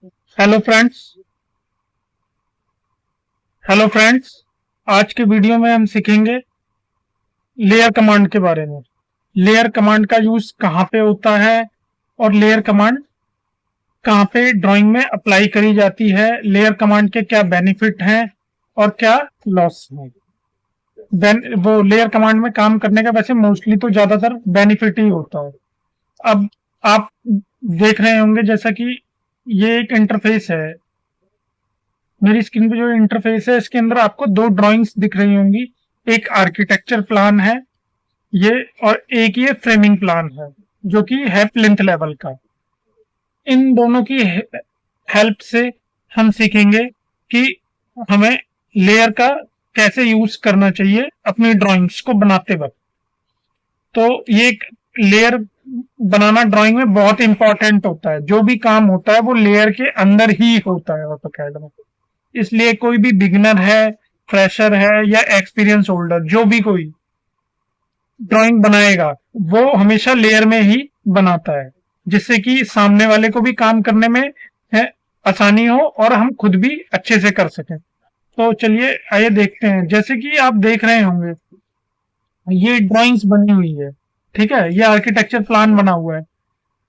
Hello friends hello friends. आज के video में हम सीखेंगे लेयर कमांड के बारे में। लेयर कमांड का यूज कहाँ पे होता है और लेयर कमांड कहाँ पे ड्राइंग में अप्लाई करी जाती है। लेयर कमांड के क्या बेनिफिट हैं और क्या लॉस हैं। वो लेयर कमांड में काम करने का वैसे मोस्टली तो ज्यादातर बेनिफिट ही होता है। अब आप देख रहे होंगे जैसा कि ये एक इंटरफेस है। मेरी स्क्रीन पे जो इंटरफेस है इसके अंदर आपको दो ड्राइंग्स दिख रही होंगी। एक आर्किटेक्चर प्लान है ये, और एक ये फ्रेमिंग प्लान है जो कि है प्लिंथ लेवल का। इन दोनों की हेल्प से हम सीखेंगे कि हमें लेयर का कैसे यूज करना चाहिए अपनी ड्राइंग्स को बनाते वक्त। तो ये लेयर बनाना ड्राइंग में बहुत इंपॉर्टेंट होता है। जो भी काम होता है वो लेयर के अंदर ही होता है ऑटोकैड में। इसलिए कोई भी बिगिनर है, फ्रेशर है या एक्सपीरियंस होल्डर, जो भी कोई ड्राइंग बनाएगा वो हमेशा लेयर में ही बनाता है, जिससे कि सामने वाले को भी काम करने में है आसानी हो और हम खुद भी अच्छे से कर सकें। तो चलिए आइए देखते हैं। जैसे कि आप देख रहे होंगे ये ड्राइंग्स बनी हुई है, ठीक है, ये आर्किटेक्चर प्लान बना हुआ है।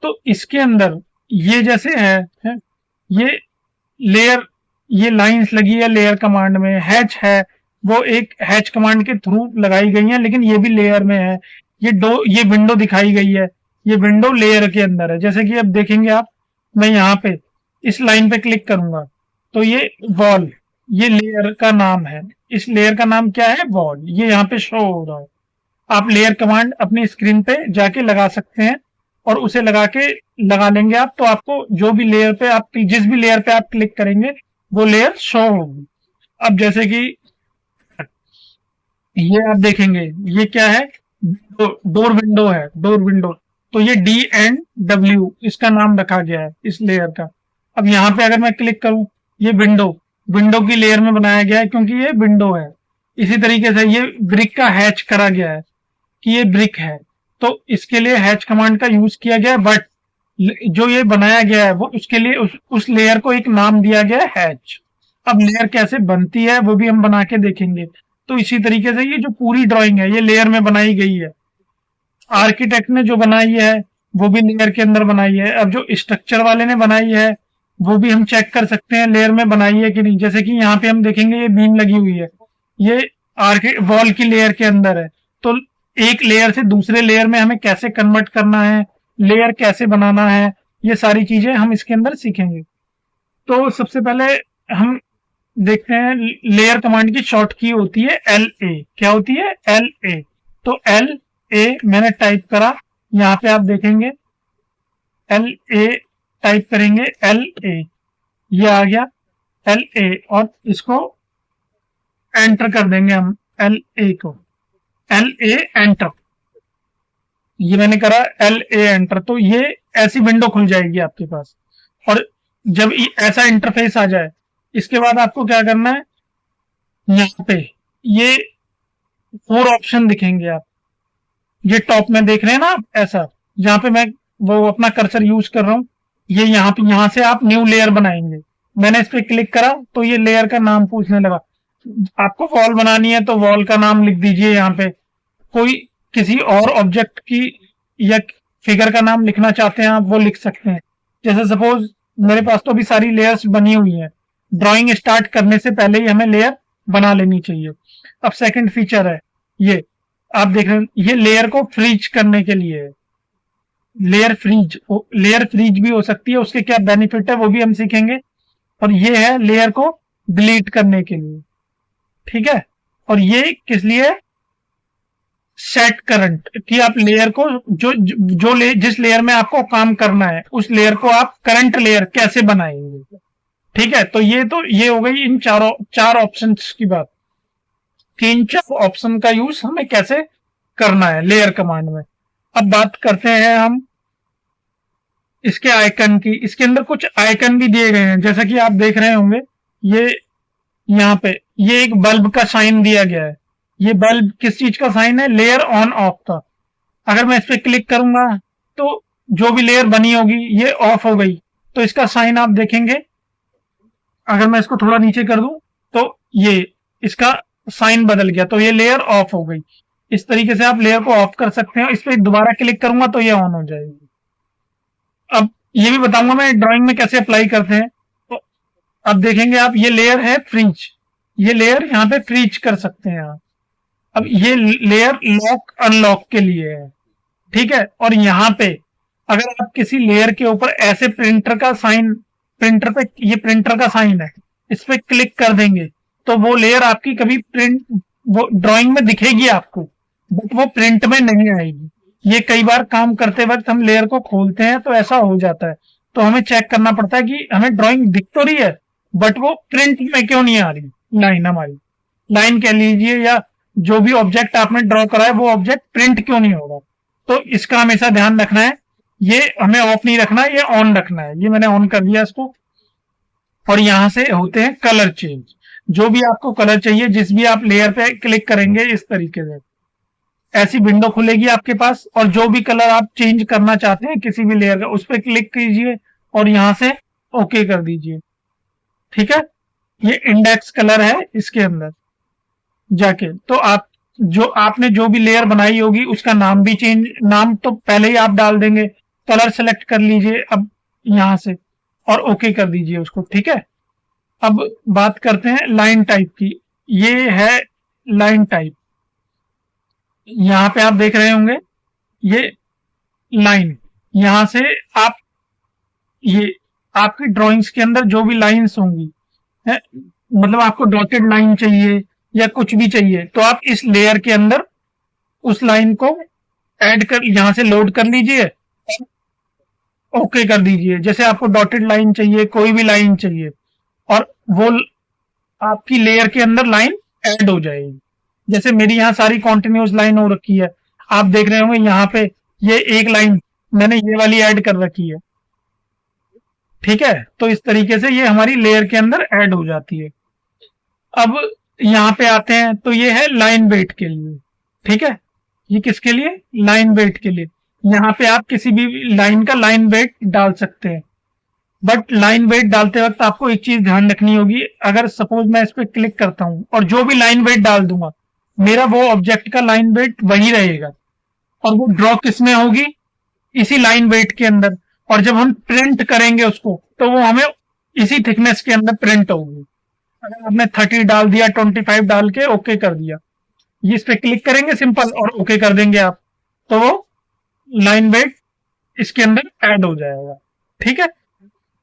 तो इसके अंदर ये जैसे है ये लेयर, ये लाइंस लगी है लेयर कमांड में। हैच है, वो एक हैच कमांड के थ्रू लगाई गई है, लेकिन ये भी लेयर में है। ये विंडो दिखाई गई है, ये विंडो लेयर के अंदर है। जैसे कि अब देखेंगे आप, मैं यहाँ पे इस लाइन पे क्लिक करूंगा तो ये वॉल, ये लेयर का नाम है। इस लेयर का नाम क्या है? वॉल। ये यहाँ पे शो हो रहा है। आप लेयर कमांड अपनी स्क्रीन पे जाके लगा सकते हैं और उसे लगा लेंगे आप, तो आपको जो भी लेयर पे आप जिस भी लेयर पे आप क्लिक करेंगे वो लेयर शो होगी। अब जैसे कि ये आप देखेंगे ये क्या है? डोर विंडो है, डोर विंडो। तो ये D&W इसका नाम रखा गया है इस लेयर का। अब यहाँ पे अगर मैं क्लिक करूं, ये विंडो, विंडो की लेयर में बनाया गया है क्योंकि ये विंडो है। इसी तरीके से ये ब्रिक का हैच करा गया है कि ये ब्रिक है, तो इसके लिए हैच कमांड का यूज किया गया है। बट जो ये बनाया गया है वो उसके लिए उस लेयर को एक नाम दिया गया है हैच। अब लेयर कैसे बनती है वो भी हम बना के देखेंगे। तो इसी तरीके से ये जो पूरी ड्राइंग है ये लेयर में बनाई गई है। आर्किटेक्ट ने जो बनाई है वो भी लेयर के अंदर बनाई है। अब जो स्ट्रक्चर वाले ने बनाई है वो भी हम चेक कर सकते हैं लेयर में बनाई है कि नहीं। जैसे कि यहाँ पे हम देखेंगे ये बीम लगी हुई है, ये वॉल की लेयर के अंदर है। तो एक लेयर से दूसरे लेयर में हमें कैसे कन्वर्ट करना है, लेयर कैसे बनाना है, ये सारी चीजें हम इसके अंदर सीखेंगे। तो सबसे पहले हम देखते हैं लेयर कमांड की शॉर्ट की होती है LA। क्या होती है? LA। तो LA मैंने टाइप करा, यहाँ पे आप देखेंगे LA टाइप करेंगे, LA ये आ गया LA, और इसको एंटर कर देंगे हम LA को। LA एंटर, ये मैंने करा LA एंटर। तो ये ऐसी विंडो खुल जाएगी आपके पास। और जब ऐसा इंटरफेस आ जाए इसके बाद आपको क्या करना है, यहाँ पे ये 4 ऑप्शन दिखेंगे आप, ये टॉप में देख रहे हैं ना आप, ऐसा जहाँ पे मैं वो अपना कर्सर यूज कर रहा हूँ, ये यहाँ से आप न्यू लेयर बनाएंगे। मैंने इस पे क्लिक करा तो ये लेयर का नाम पूछने लगा। आपको वॉल बनानी है तो वॉल का नाम लिख दीजिए यहाँ पे। कोई किसी और ऑब्जेक्ट की या फिगर का नाम लिखना चाहते हैं आप, वो लिख सकते हैं। जैसे सपोज मेरे पास तो अभी सारी लेयर्स बनी हुई हैं। ड्राइंग स्टार्ट करने से पहले ही हमें लेयर बना लेनी चाहिए। अब सेकंड फीचर है ये, आप देख रहे हैं ये लेयर को फ्रीज करने के लिए है। लेयर फ्रीज भी हो सकती है, उसके क्या बेनिफिट है वो भी हम सीखेंगे। और ये है लेयर को डिलीट करने के लिए, ठीक है। और ये किस लिए? सेट करंट, कि आप लेयर को जिस लेयर में आपको काम करना है उस लेयर को आप करंट लेयर कैसे बनाएंगे, ठीक है। तो ये हो गई इन चार ऑप्शंस की बात कि इन चार ऑप्शन का यूज हमें कैसे करना है लेयर कमांड में। अब बात करते हैं हम इसके आइकन की। इसके अंदर कुछ आइकन भी दिए गए हैं, जैसा कि आप देख रहे होंगे ये यहाँ पे ये एक बल्ब का साइन दिया गया है। ये बल्ब किस चीज का साइन है? लेयर ऑन ऑफ का। अगर मैं इस पे क्लिक करूंगा तो जो भी लेयर बनी होगी ये ऑफ हो गई, तो इसका साइन आप देखेंगे, अगर मैं इसको थोड़ा नीचे कर दूं तो ये इसका साइन बदल गया, तो ये लेयर ऑफ हो गई। इस तरीके से आप लेयर को ऑफ कर सकते हैं। इस पर दोबारा क्लिक करूंगा तो ये ऑन हो जाएगी। अब ये भी बताऊंगा मैं ड्राइंग में कैसे अप्लाई करते हैं। तो अब देखेंगे आप, ये लेयर है फ्रीज, ये लेयर यहाँ पे फ्रीज कर सकते हैं आप। अब ये लेयर लॉक अनलॉक के लिए है, ठीक है। और यहाँ पे अगर आप किसी लेयर के ऊपर ऐसे प्रिंटर का साइन, प्रिंटर पे, ये प्रिंटर का साइन है, इस पे क्लिक कर देंगे तो वो लेयर आपकी कभी प्रिंट, वो ड्राइंग में दिखेगी आपको, बट वो प्रिंट में नहीं आएगी। ये कई बार काम करते वक्त हम लेयर को खोलते हैं तो ऐसा हो जाता है, तो हमें चेक करना पड़ता है कि हमें ड्राइंग दिख तो रही है बट वो प्रिंट में क्यों नहीं आ रही, लाइन हमारी, लाइन कह लीजिए, या जो भी ऑब्जेक्ट आपने ड्रॉ करा है वो ऑब्जेक्ट प्रिंट क्यों नहीं होगा। तो इसका हमेशा ध्यान रखना है, ये हमें ऑफ नहीं रखना है, ये ऑन रखना है। ये मैंने ऑन कर दिया इसको। और यहां से होते हैं कलर चेंज, जो भी आपको कलर चाहिए, जिस भी आप लेयर पे क्लिक करेंगे इस तरीके से ऐसी विंडो खुलेगी आपके पास, और जो भी कलर आप चेंज करना चाहते हैं किसी भी लेयर का, उस पर क्लिक कीजिए और यहां से ओके कर दीजिए, ठीक है। ये इंडेक्स कलर है इसके अंदर जाके, तो आप जो आपने जो भी लेयर बनाई होगी उसका नाम भी चेंज, नाम तो पहले ही आप डाल देंगे। कलर सेलेक्ट कर लीजिए अब यहां से और ओके कर दीजिए उसको, ठीक है। अब बात करते हैं लाइन टाइप की। ये है लाइन टाइप, यहां पे आप देख रहे होंगे ये लाइन, यहां से आप, ये आपकी ड्राइंग्स के अंदर जो भी लाइंस होंगी है, मतलब आपको डॉटेड लाइन चाहिए या कुछ भी चाहिए, तो आप इस लेयर के अंदर उस लाइन को ऐड कर, यहां से लोड कर लीजिए, ओके कर दीजिए। जैसे आपको डॉटेड लाइन चाहिए, कोई भी लाइन चाहिए, और वो आपकी लेयर के अंदर लाइन ऐड हो जाएगी। जैसे मेरी यहाँ सारी कॉन्टिन्यूस लाइन हो रखी है, आप देख रहे होंगे यहाँ पे ये एक लाइन मैंने ये वाली ऐड कर रखी है, ठीक है। तो इस तरीके से ये हमारी लेयर के अंदर ऐड हो जाती है। अब यहाँ पे आते हैं तो ये है लाइन वेट के लिए, ठीक है। ये किसके लिए? लाइन वेट के लिए। यहाँ पे आप किसी भी लाइन का लाइन वेट डाल सकते हैं, बट लाइन वेट डालते वक्त आपको एक चीज ध्यान रखनी होगी। अगर सपोज मैं इस पर क्लिक करता हूं और जो भी लाइन वेट डाल दूंगा, मेरा वो ऑब्जेक्ट का लाइन वेट वही रहेगा, और वो ड्रॉ किस में होगी? इसी लाइन वेट के अंदर। और जब हम प्रिंट करेंगे उसको तो वो हमें इसी थिकनेस के अंदर प्रिंट होगी। अगर आपने 30 डाल दिया, 25 डाल के ओके कर दिया, ये इस पे क्लिक करेंगे सिंपल और ओके कर देंगे आप, तो वो लाइन वेट इसके अंदर ऐड हो जाएगा, ठीक है।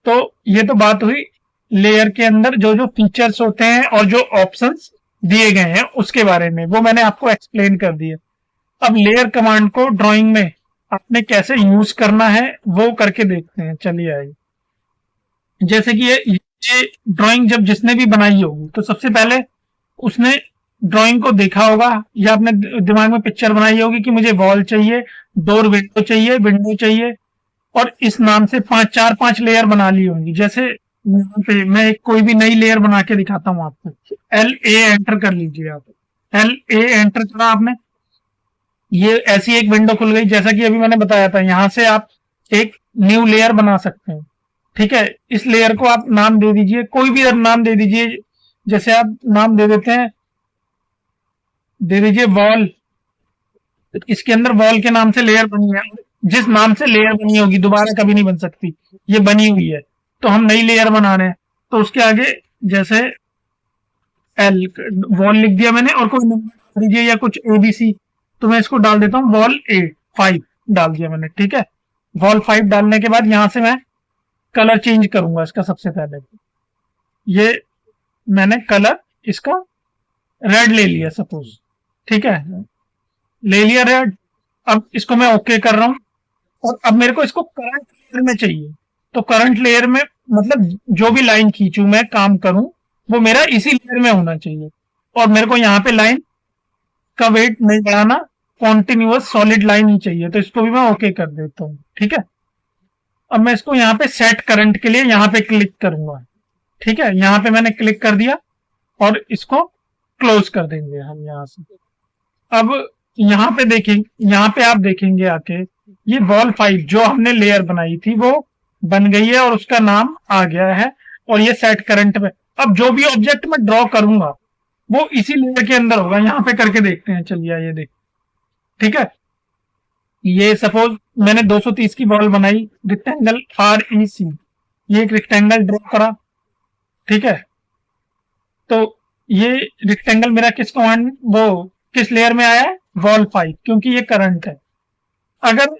तो ये तो बात हुई लेयर के अंदर जो जो फीचर्स होते हैं और जो ऑप्शंस दिए गए हैं उसके बारे में, वो मैंने आपको एक्सप्लेन कर दिया। अब लेयर कमांड को ड्राइंग में आपने कैसे यूज करना है वो करके देखते हैं, चलिए आइए। जैसे कि ये ड्राइंग जब जिसने भी बनाई होगी तो सबसे पहले उसने ड्राइंग को देखा होगा, या अपने दिमाग में पिक्चर बनाई होगी कि मुझे वॉल चाहिए, डोर विंडो चाहिए, और इस नाम से 4-5 लेयर बना ली होंगी। जैसे यहाँ पे मैं एक कोई भी नई लेयर बना के दिखाता हूँ आपको। LA एंटर कर लीजिए आप, LA एंटर करा आपने, ये ऐसी एक विंडो खुल गई। जैसा कि अभी मैंने बताया था, यहाँ से आप एक न्यू लेयर बना सकते हैं, ठीक है। इस लेयर को आप नाम दे दीजिए, कोई भी नाम दे दीजिए। जैसे आप नाम दे देते हैं, दे दीजिए वॉल, इसके अंदर वॉल के नाम से लेयर बनी है। जिस नाम से लेयर बनी होगी दोबारा कभी नहीं बन सकती, ये बनी हुई है, तो हम नई लेयर बना रहे हैं, तो उसके आगे जैसे L वॉल लिख दिया मैंने, और कोई नंबर दीजिए या कुछ ABC, तो मैं इसको डाल देता हूँ वॉल 5 डाल दिया मैंने, ठीक है। वॉल 5 डालने के बाद यहां से मैं कलर चेंज करूंगा इसका। सबसे पहले ये मैंने कलर इसका रेड ले लिया सपोज, ठीक है, ले लिया रेड। अब इसको मैं ओके कर रहा हूं, और अब मेरे को इसको करंट लेयर में चाहिए, तो करंट लेयर में मतलब जो भी लाइन खींचूं मैं, काम करूं, वो मेरा इसी लेयर में होना चाहिए। और मेरे को यहाँ पे लाइन का वेट नहीं बढ़ाना, कॉन्टिन्यूअस सॉलिड लाइन ही चाहिए, तो इसको भी मैं ओके कर देता हूँ, ठीक है। अब मैं इसको यहाँ पे सेट करंट के लिए यहाँ पे क्लिक करूंगा, ठीक है। यहाँ पे मैंने क्लिक कर दिया और इसको क्लोज कर देंगे हम यहाँ से। अब यहाँ पे देखेंगे, यहाँ पे आप देखेंगे आके, ये वॉल 5 जो हमने लेयर बनाई थी वो बन गई है और उसका नाम आ गया है, और ये सेट करंट में। अब जो भी ऑब्जेक्ट मैं ड्रॉ करूंगा वो इसी लेयर के अंदर होगा। यहाँ पे करके देखते हैं, चलिए ये देख, ठीक है। ये सपोज मैंने 230 की बॉल बनाई, रेक्टेंगल REC, ये एक रेक्टेंगल ड्रॉ करा, ठीक है। तो ये रेक्टेंगल मेरा किस कमांड, वो किस लेयर में आया है, वॉल 5, क्योंकि ये करंट है। अगर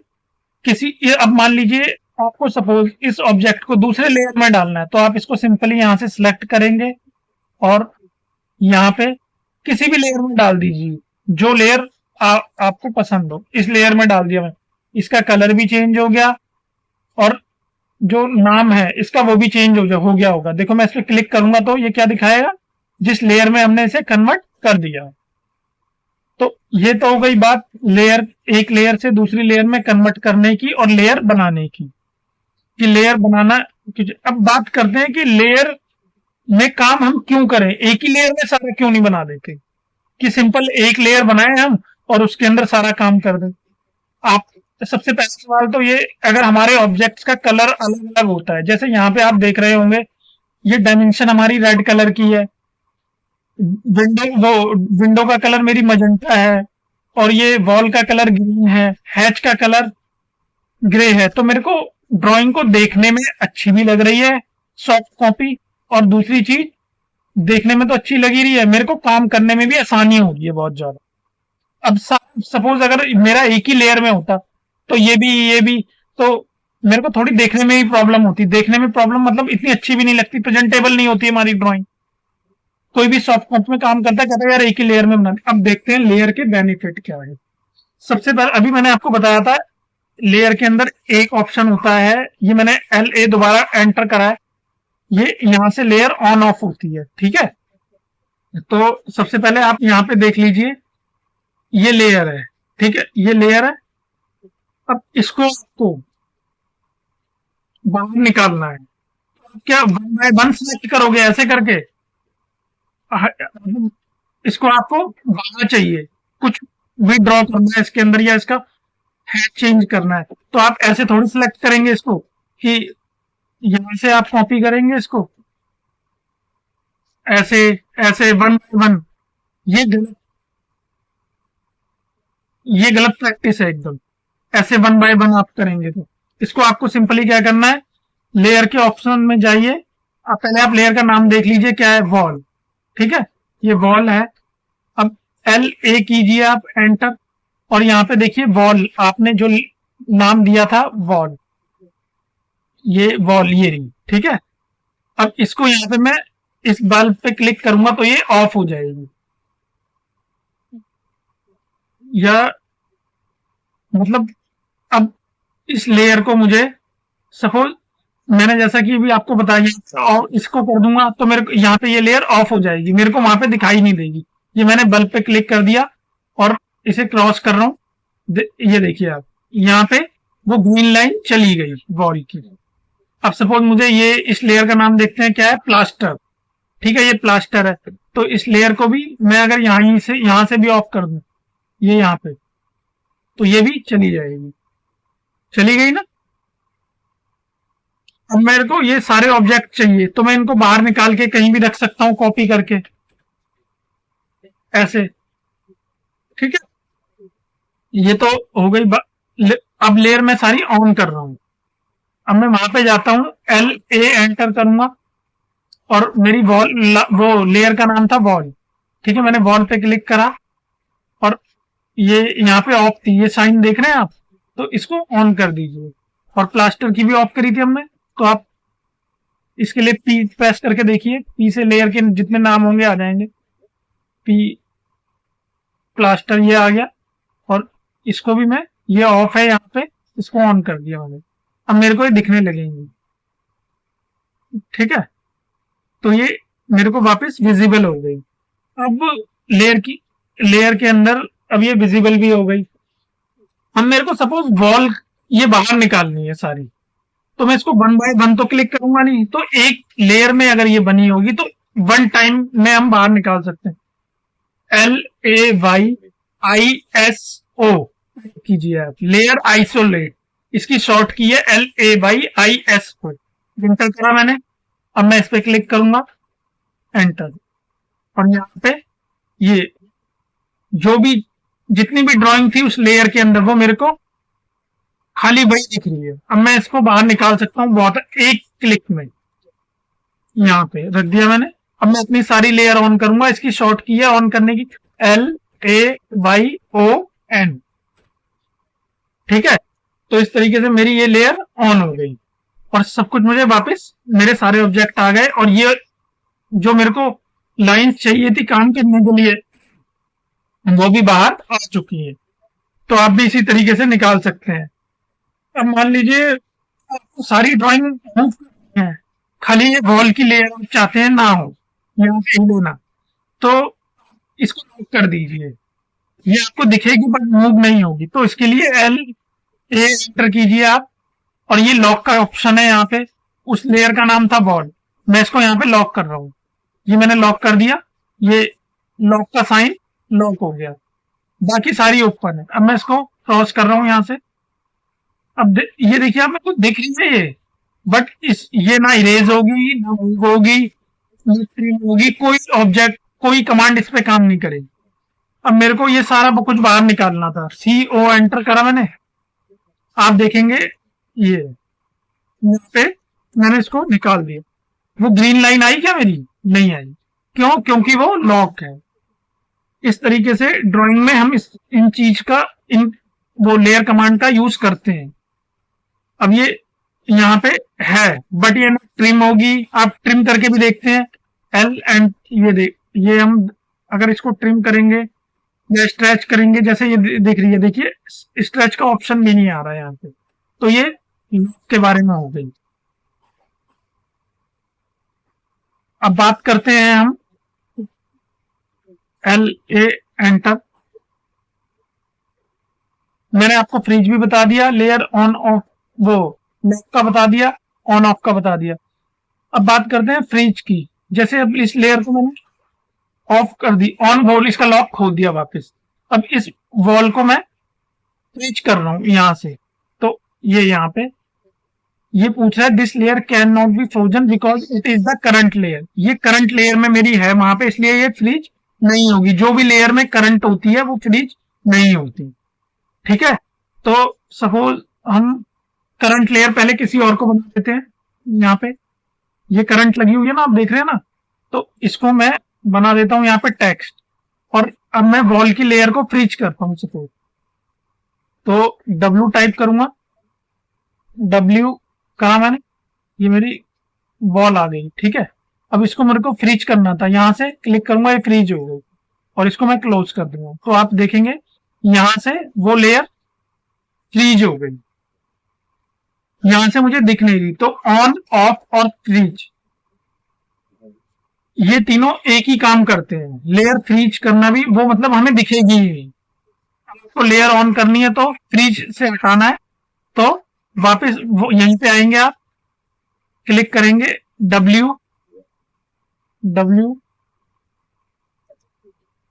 ये अब मान लीजिए आपको सपोज इस ऑब्जेक्ट को दूसरे लेयर में डालना है, तो आप इसको सिंपली यहां से सिलेक्ट करेंगे और यहाँ पे किसी भी लेयर में डाल दीजिए, जो लेयर आपको पसंद हो। इस लेयर में डाल दिया मैं, इसका कलर भी चेंज हो गया और जो नाम है इसका वो भी चेंज हो गया होगा। देखो मैं इस पर क्लिक करूंगा तो ये क्या दिखाएगा, जिस लेयर में हमने इसे कन्वर्ट कर दिया। तो ये तो हो गई बात लेयर, एक लेयर से दूसरी लेयर में कन्वर्ट करने की और लेयर बनाने की, कि लेयर बनाना। अब बात करते हैं कि लेयर में काम हम क्यों करें, एक ही लेयर में सारा क्यों नहीं बना देते, कि सिंपल एक लेयर बनाए हम और उसके अंदर सारा काम कर दें। आप सबसे पहला सवाल तो ये, अगर हमारे ऑब्जेक्ट्स का कलर अलग अलग होता है, जैसे यहाँ पे आप देख रहे होंगे ये डायमेंशन हमारी रेड कलर की है, विंडो का कलर मेरी मजेंटा है, और ये वॉल का कलर ग्रीन है, हैच का कलर ग्रे है। तो मेरे को ड्राइंग को देखने में अच्छी भी लग रही है सॉफ्ट कॉपी, और दूसरी चीज देखने में तो अच्छी लगी रही है, मेरे को काम करने में भी आसानी होगी है बहुत ज्यादा। अब सपोज अगर मेरा एक ही लेयर में होता तो ये भी तो मेरे को थोड़ी देखने में ही प्रॉब्लम होती। देखने में प्रॉब्लम मतलब इतनी अच्छी भी नहीं लगती, प्रेजेंटेबल नहीं होती हमारी ड्राइंग। कोई भी सॉफ्ट कॉपी में काम करता है, कहता है यार एक ही लेयर में बनाना। अब देखते हैं लेयर के बेनिफिट क्या है। सबसे पहले अभी मैंने आपको बताया था लेयर के अंदर एक ऑप्शन होता है, ये मैंने LA दोबारा एंटर करा है, ये यहां से लेयर ऑन ऑफ होती है, ठीक है। तो सबसे पहले आप यहाँ पे देख लीजिए, ये लेयर है, ठीक है, ये लेयर है। अब इसको आपको बाहर निकालना है, क्या 1 बाय 1 सिलेक्ट करोगे ऐसे करके, इसको आपको बाहर चाहिए, कुछ भी ड्रॉ करना है इसके अंदर या इसका हेड चेंज करना है, तो आप ऐसे थोड़ी सिलेक्ट करेंगे इसको कि यहां से आप कॉपी करेंगे इसको ऐसे ऐसे 1 बाय 1। ये गलत, ये गलत प्रैक्टिस है एकदम। ऐसे 1 बाय 1 आप करेंगे तो इसको आपको सिंपली क्या करना है, लेयर के ऑप्शन में जाइए, पहले आप लेयर का नाम देख लीजिए क्या है, वॉल, ठीक है, ये वॉल है। अब LA कीजिए आप एंटर, और यहाँ पे देखिए वॉल, आपने जो नाम दिया था वॉल, ये वॉल ये रही, ठीक है। अब इसको यहाँ पे मैं इस बल्ब पे क्लिक करूंगा तो ये ऑफ हो जाएगी, या मतलब अब इस लेयर को मुझे सपोज मैंने जैसा कि अभी आपको बताया और इसको कर दूंगा तो मेरे को यहाँ पे ये लेयर ऑफ हो जाएगी, मेरे को वहां पे दिखाई नहीं देगी। ये मैंने बल्ब पे क्लिक कर दिया और इसे क्रॉस कर रहा हूँ, ये देखिए आप यहाँ पे वो ग्रीन लाइन चली गई वॉल की। अब सपोज मुझे ये इस लेयर का नाम देखते हैं क्या है, प्लास्टर, ठीक है, ये प्लास्टर है। तो इस लेयर को भी मैं अगर यहाँ से भी ऑफ कर दूं, ये यहाँ पे, तो ये भी चली जाएगी, चली गई ना। अब मेरे को ये सारे ऑब्जेक्ट चाहिए तो मैं इनको बाहर निकाल के कहीं भी रख सकता हूँ कॉपी करके ऐसे, ठीक है। ये तो हो गई अब लेयर मैं सारी ऑन कर रहा हूँ। अब मैं वहां पे जाता हूँ, LA एंटर करूंगा और मेरी वॉल, वो लेयर का नाम था वॉल, ठीक है, मैंने वॉल पे क्लिक करा और ये यहाँ पे ऑफ थी, ये साइन देख रहे हैं आप, तो इसको ऑन कर दीजिए। और प्लास्टर की भी ऑफ करी थी हमने, तो आप इसके लिए P प्रेस करके देखिए, P से लेयर के जितने नाम होंगे आ जाएंगे, P प्लास्टर ये आ गया, और इसको भी मैं, ये ऑफ है यहाँ पे, इसको ऑन कर दिया मैंने, अब मेरे को ये दिखने लगेंगे, ठीक है। तो ये मेरे को वापस विजिबल हो गई। अब लेयर के अंदर अब ये विजिबल भी हो गई। अब मेरे को सपोज वॉल ये बाहर निकालनी है सारी, तो मैं इसको 1 बाय 1 तो क्लिक करूंगा नहीं, तो एक लेयर में अगर ये बनी होगी तो 1 टाइम में हम बाहर निकाल सकते हैं। LAYISO कीजिए आप, लेयर आइसोलेट, इसकी शॉर्ट की है LAYIS को, इंटर करा मैंने। अब मैं इस पे क्लिक करूंगा, एंटर, और यहाँ पे ये जो भी जितनी भी ड्राइंग थी उस लेयर के अंदर वो मेरे को खाली वही दिख रही है। अब मैं इसको बाहर निकाल सकता हूँ बहुत एक क्लिक में, यहाँ पे रख दिया मैंने। अब मैं अपनी सारी लेयर ऑन करूंगा, इसकी शॉर्ट की है ऑन करने की LAYON, ठीक है। तो इस तरीके से मेरी ये लेयर ऑन हो गई और सब कुछ मुझे वापस मेरे सारे ऑब्जेक्ट आ गए, और ये जो मेरे को लाइन चाहिए थी काम करने के लिए वो भी बाहर आ चुकी है। तो आप भी इसी तरीके से निकाल सकते हैं। अब मान लीजिए आपको सारी ड्राइंग मूव करनी है, खाली ये वॉल की लेयर आप चाहते हैं ना हो, यहाँ पे ही लेना, तो इसको लॉक कर दीजिए। ये आपको दिखेगी बट मूव नहीं होगी, तो इसके लिए LA एंटर कीजिए आप, और ये लॉक का ऑप्शन है यहाँ पे। उस लेयर का नाम था वॉल, मैं इसको यहाँ पे लॉक कर रहा हूँ। ये मैंने लॉक कर दिया, ये लॉक का साइन लॉक हो गया, बाकी सारी ओपन है। अब मैं इसको क्रॉस कर रहा हूँ यहाँ से। अब ये देखिए आप, मेरे को दिख रही है ये, बट ये ना इरेज होगी ना मूव होगी ना ट्रिम होगी, कोई ऑब्जेक्ट कोई कमांड इस पे काम नहीं करेगी। अब मेरे को ये सारा कुछ बाहर निकालना था, CO एंटर करा मैंने। आप देखेंगे ये यहाँ पे मैंने इसको निकाल दिया। वो ग्रीन लाइन आई क्या मेरी? नहीं आई। क्यों? क्योंकि वो लॉक है। इस तरीके से ड्राइंग में हम इन चीज का वो लेयर कमांड का यूज करते हैं। अब ये यहाँ पे है बट ये ट्रिम होगी, आप ट्रिम करके भी देखते हैं L एंड ये हम अगर इसको ट्रिम करेंगे या स्ट्रेच करेंगे, जैसे ये दिख रही है, देखिए स्ट्रेच का ऑप्शन भी नहीं आ रहा है यहाँ पे। तो ये के बारे में हो गई। अब बात करते हैं हम LA एंटर। मैंने आपको फ्रीज भी बता दिया, लेयर ऑन ऑफ वो लॉक का बता दिया, ऑन ऑफ का बता दिया। अब बात करते हैं फ्रीज की। जैसे अब इस लेयर को मैंने ऑफ कर दी, ऑन वॉल, इसका लॉक खोल दिया वापस। अब इस वॉल को मैं फ्रीज कर रहा हूं यहां से, तो ये यहाँ पे ये पूछ रहा है this layer can not be frozen because it is the current layer. ये करंट लेयर में मेरी है वहां पे, इसलिए ये फ्रीज नहीं होगी। जो भी लेयर में करंट होती है वो फ्रीज नहीं होती, ठीक है। तो सपोज हम करंट लेयर पहले किसी और को बना देते हैं। यहाँ पे ये करंट लगी हुई है ना, आप देख रहे हैं ना, तो इसको मैं बना देता हूं यहाँ पे टेक्स्ट, और अब मैं वॉल की लेयर को फ्रीज करता हूं सपोज। तो W टाइप करूंगा, W कहा मैंने, ये मेरी वॉल आ गई, ठीक है। अब इसको मेरे को फ्रीज करना था, यहां से क्लिक करूंगा, ये फ्रीज हो गई, और इसको मैं क्लोज कर दूंगा। तो आप देखेंगे यहां से वो लेयर फ्रीज हो गई, यहां से मुझे दिख नहीं रही। तो ऑन, ऑफ और फ्रीज ये तीनों एक ही काम करते हैं। लेयर फ्रीज करना भी वो मतलब हमें दिखेगी ही नहीं। आपको लेयर ऑन करनी है तो फ्रीज से हटाना है, तो वापस वो यहीं पे आएंगे, आप क्लिक करेंगे W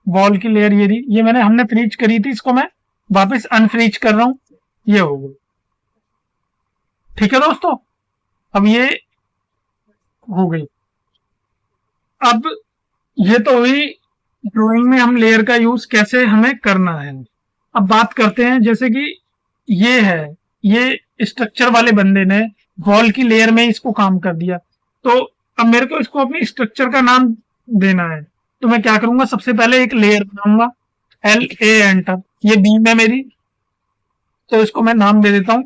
वॉल की लेयर ये मैंने हमने फ्रीज करी थी, इसको मैं वापस अनफ्रीज कर रहा हूं, ये हो गई, ठीक है दोस्तों। अब ये हो गई। अब ये तो हुई ड्राइंग में हम लेयर का यूज कैसे हमें करना है। अब बात करते हैं, जैसे कि ये है, ये स्ट्रक्चर वाले बंदे ने वॉल की लेयर में इसको काम कर दिया, तो अब मेरे को इसको अपनी स्ट्रक्चर का नाम देना है। तो मैं क्या करूंगा, सबसे पहले एक लेयर बनाऊंगा, LA एंटर, ये बीम है मेरी, तो इसको मैं नाम दे देता हूं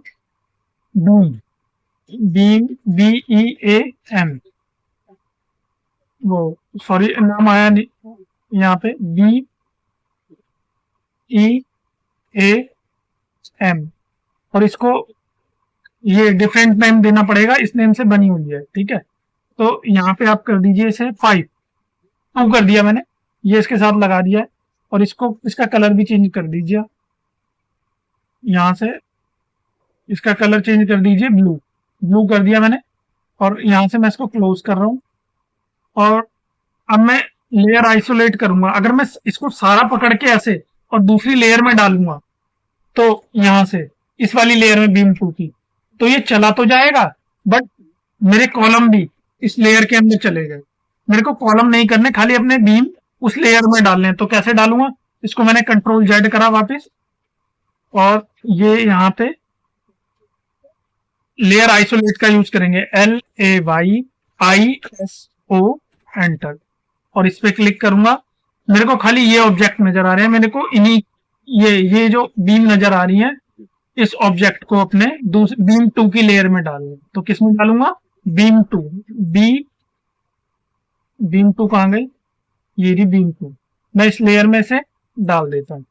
बीम, BEAM। वो सॉरी नाम आया नहीं यहाँ पे, BEAM, और इसको ये डिफरेंट नेम देना पड़ेगा, इस नेम से बनी हुई है, ठीक है। तो यहाँ पे आप कर दीजिए इसे 5 कर दिया मैंने, ये इसके साथ लगा दिया है, और इसको इसका कलर भी चेंज कर दीजिए, यहाँ से इसका कलर चेंज कर दीजिए, ब्लू कर दिया मैंने, और यहाँ से मैं इसको क्लोज कर रहा हूँ। और अब मैं लेयर आइसोलेट करूंगा। अगर मैं इसको सारा पकड़ के ऐसे और दूसरी लेयर में डालूंगा, तो यहाँ से इस वाली लेयर में बीम 2 की, तो ये चला तो जाएगा बट मेरे कॉलम भी इस लेयर के अंदर चले गए। मेरे को कॉलम नहीं करने, खाली अपने बीम उस लेयर में डालने। तो कैसे डालूंगा, इसको मैंने कंट्रोल जेड करा वापस, और ये यहाँ पे लेयर आइसोलेट का यूज करेंगे, LAYISO, एंटर, और इस पे क्लिक करूंगा। मेरे को खाली ये ऑब्जेक्ट नजर आ रहे हैं, मेरे को इन्हीं ये जो बीम नजर आ रही है, इस ऑब्जेक्ट को अपने बीम 2 की लेयर में डालना। तो किस में डालूंगा, बीम 2, बीम 2 कहाँ गई, ये रही बीम 2, मैं इस लेयर में से डाल देता हूँ।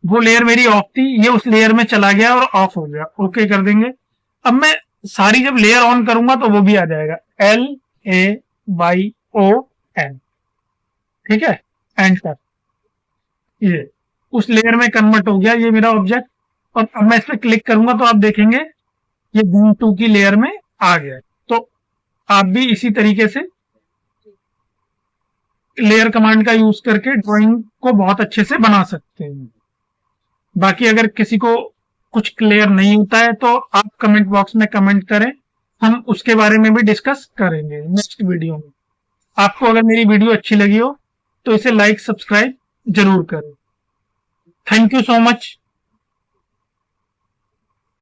वो लेयर मेरी ऑफ थी, ये उस लेयर में चला गया और ऑफ हो गया। ओके कर देंगे। अब मैं सारी जब लेयर ऑन करूंगा तो वो भी आ जाएगा, LAYON, ठीक है, एंटर। ये उस लेयर में कन्वर्ट हो गया ये मेरा ऑब्जेक्ट। और अब मैं इस पर क्लिक करूंगा तो आप देखेंगे ये बीम 2 की लेयर में आ गया। तो आप भी इसी तरीके से लेयर कमांड का यूज करके ड्राइंग को बहुत अच्छे से बना सकते हैं। बाकी अगर किसी को कुछ क्लियर नहीं होता है तो आप कमेंट बॉक्स में कमेंट करें, हम उसके बारे में भी डिस्कस करेंगे नेक्स्ट वीडियो में। आपको अगर मेरी वीडियो अच्छी लगी हो तो इसे लाइक सब्सक्राइब जरूर करें। Thank you so much.